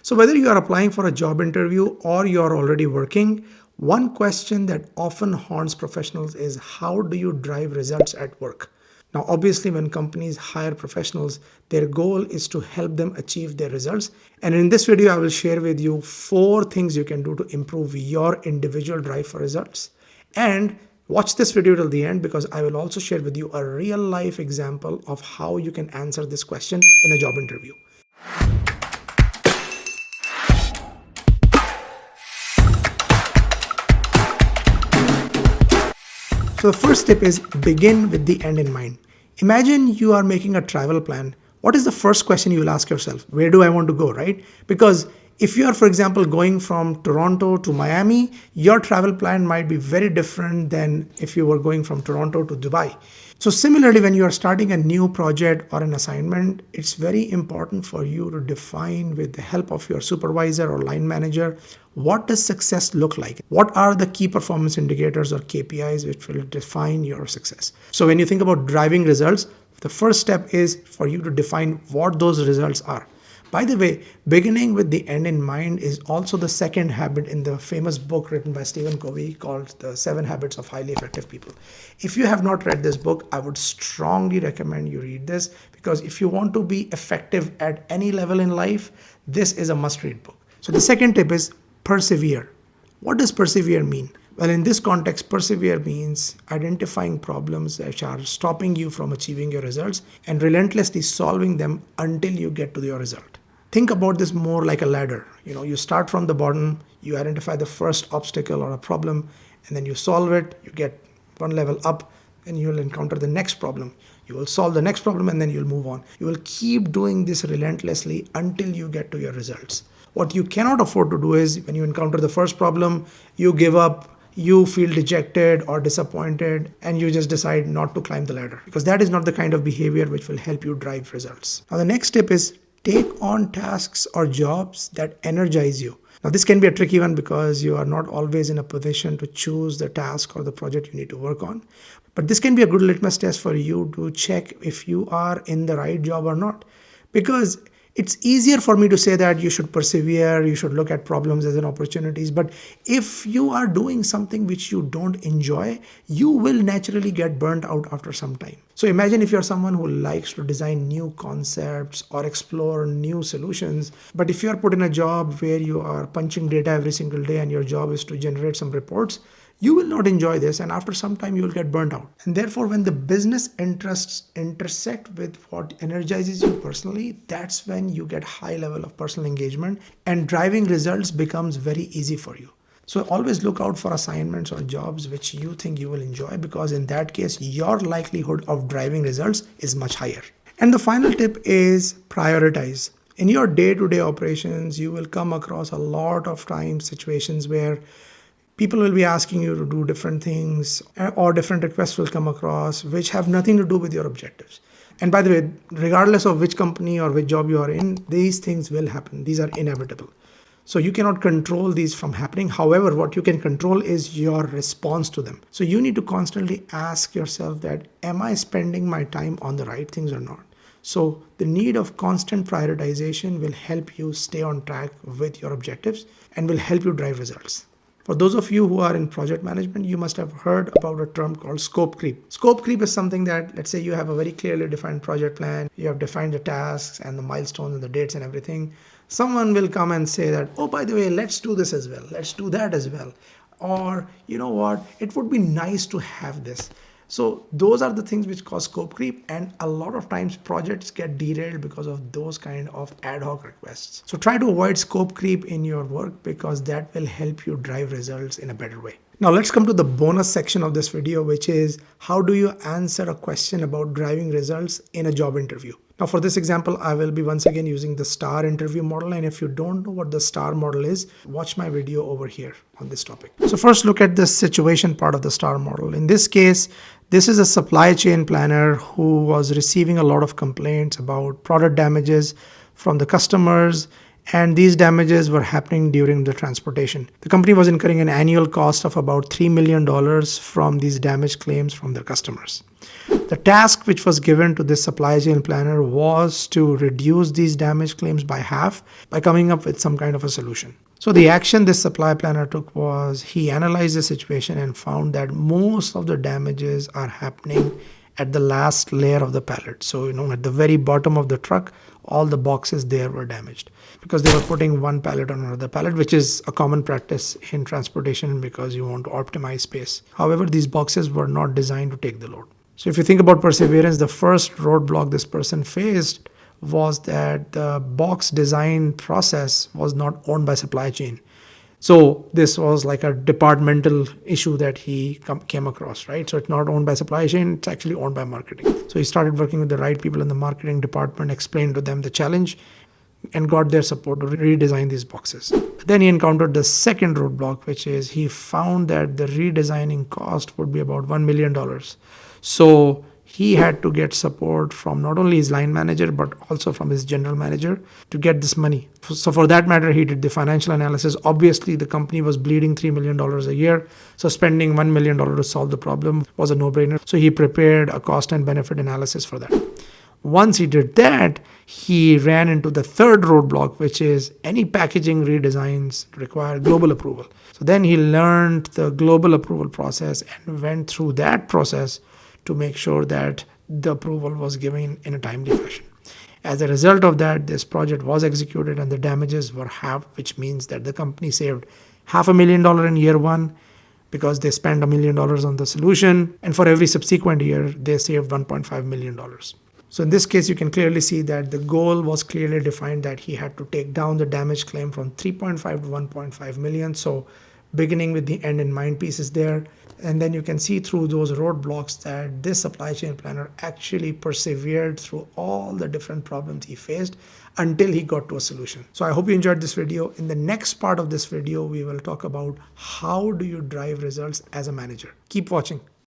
So whether you are applying for a job interview or you're already working, one question that often haunts professionals is how do you drive results at work? Now, obviously, when companies hire professionals, their goal is to help them achieve their results. And in this video, I will share with you 4 things you can do to improve your individual drive for results. And watch this video till the end because I will also share with you a real life example of how you can answer this question in a job interview. So the first tip is begin with the end in mind. Imagine you are making a travel plan. What is the first question you will ask yourself? Where do I want to go, right? Because if you are, for example, going from Toronto to Miami, your travel plan might be very different than if you were going from Toronto to Dubai. So similarly, when you are starting a new project or an assignment, it's very important for you to define with the help of your supervisor or line manager, what does success look like? What are the key performance indicators or KPIs which will define your success? So when you think about driving results, the first step is for you to define what those results are. By the way, beginning with the end in mind is also the second habit in the famous book written by Stephen Covey called The 7 Habits of Highly Effective People. If you have not read this book, I would strongly recommend you read this because if you want to be effective at any level in life, this is a must-read book. So the second tip is persevere. What does persevere mean? Well, in this context, persevere means identifying problems that are stopping you from achieving your results and relentlessly solving them until you get to your result. Think about this more like a ladder. You start from the bottom, you identify the first obstacle or a problem, and then you solve it, you get one level up, and you'll encounter the next problem. You will solve the next problem and then you'll move on. You will keep doing this relentlessly until you get to your results. What you cannot afford to do is when you encounter the first problem, you give up, you feel dejected or disappointed, and you just decide not to climb the ladder because that is not the kind of behavior which will help you drive results. Now, the next tip is take on tasks or jobs that energize you. Now, this can be a tricky one because you are not always in a position to choose the task or the project you need to work on. But this can be a good litmus test for you to check if you are in the right job or not. Because it's easier for me to say that you should persevere, you should look at problems as an opportunities. But if you are doing something which you don't enjoy, you will naturally get burnt out after some time. So imagine if you're someone who likes to design new concepts or explore new solutions, but if you're put in a job where you are punching data every single day and your job is to generate some reports, you will not enjoy this, and after some time you will get burnt out. And therefore, when the business interests intersect with what energizes you personally, that's when you get high level of personal engagement and driving results becomes very easy for you. So always look out for assignments or jobs which you think you will enjoy, because in that case, your likelihood of driving results is much higher. And the final tip is prioritize. In your day-to-day operations, you will come across a lot of times situations where people will be asking you to do different things or different requests will come across which have nothing to do with your objectives. And by the way, regardless of which company or which job you are in, these things will happen. These are inevitable. So you cannot control these from happening. However, what you can control is your response to them. So you need to constantly ask yourself that, am I spending my time on the right things or not? So the need of constant prioritization will help you stay on track with your objectives and will help you drive results. For those of you who are in project management, you must have heard about a term called scope creep. Scope creep is something that, let's say you have a very clearly defined project plan, you have defined the tasks and the milestones and the dates and everything. Someone will come and say that, oh, by the way, let's do this as well. Let's do that as well. Or, you know what, it would be nice to have this. So those are the things which cause scope creep, and a lot of times projects get derailed because of those kind of ad hoc requests. So try to avoid scope creep in your work because that will help you drive results in a better way. Now let's come to the bonus section of this video, which is how do you answer a question about driving results in a job interview? Now for this example, I will be once again using the STAR interview model. And if you don't know what the STAR model is, watch my video over here on this topic. So first look at the situation part of the STAR model. In this case, this is a supply chain planner who was receiving a lot of complaints about product damages from the customers. And these damages were happening during the transportation. The company was incurring an annual cost of about $3 million from these damage claims from their customers. The task which was given to this supply chain planner was to reduce these damage claims by half by coming up with some kind of a solution. So the action this supply planner took was he analyzed the situation and found that most of the damages are happening at the last layer of the pallet. So, at the very bottom of the truck, all the boxes there were damaged because they were putting one pallet on another pallet, which is a common practice in transportation because you want to optimize space. However, these boxes were not designed to take the load. So if you think about perseverance, the first roadblock this person faced was that the box design process was not owned by supply chain. So this was like a departmental issue that he came across, right? So it's not owned by supply chain, it's actually owned by marketing. So he started working with the right people in the marketing department, explained to them the challenge, and got their support to redesign these boxes. But then he encountered the second roadblock, which is he found that the redesigning cost would be about $1 million. So he had to get support from not only his line manager, but also from his general manager to get this money. So for that matter, he did the financial analysis. Obviously, the company was bleeding $3 million a year. So spending $1 million to solve the problem was a no-brainer. So he prepared a cost and benefit analysis for that. Once he did that, he ran into the third roadblock, which is any packaging redesigns require global approval. So then he learned the global approval process and went through that process to make sure that the approval was given in a timely fashion. As a result of that, this project was executed and the damages were halved, which means that the company saved $500,000 in year one because they spent $1 million on the solution. And for every subsequent year, they saved $1.5 million. So in this case, you can clearly see that the goal was clearly defined that he had to take down the damage claim from 3.5 to 1.5 million. So beginning with the end in mind piece is there. And then you can see through those roadblocks that this supply chain planner actually persevered through all the different problems he faced until he got to a solution. So I hope you enjoyed this video. In the next part of this video, we will talk about how do you drive results as a manager. Keep watching.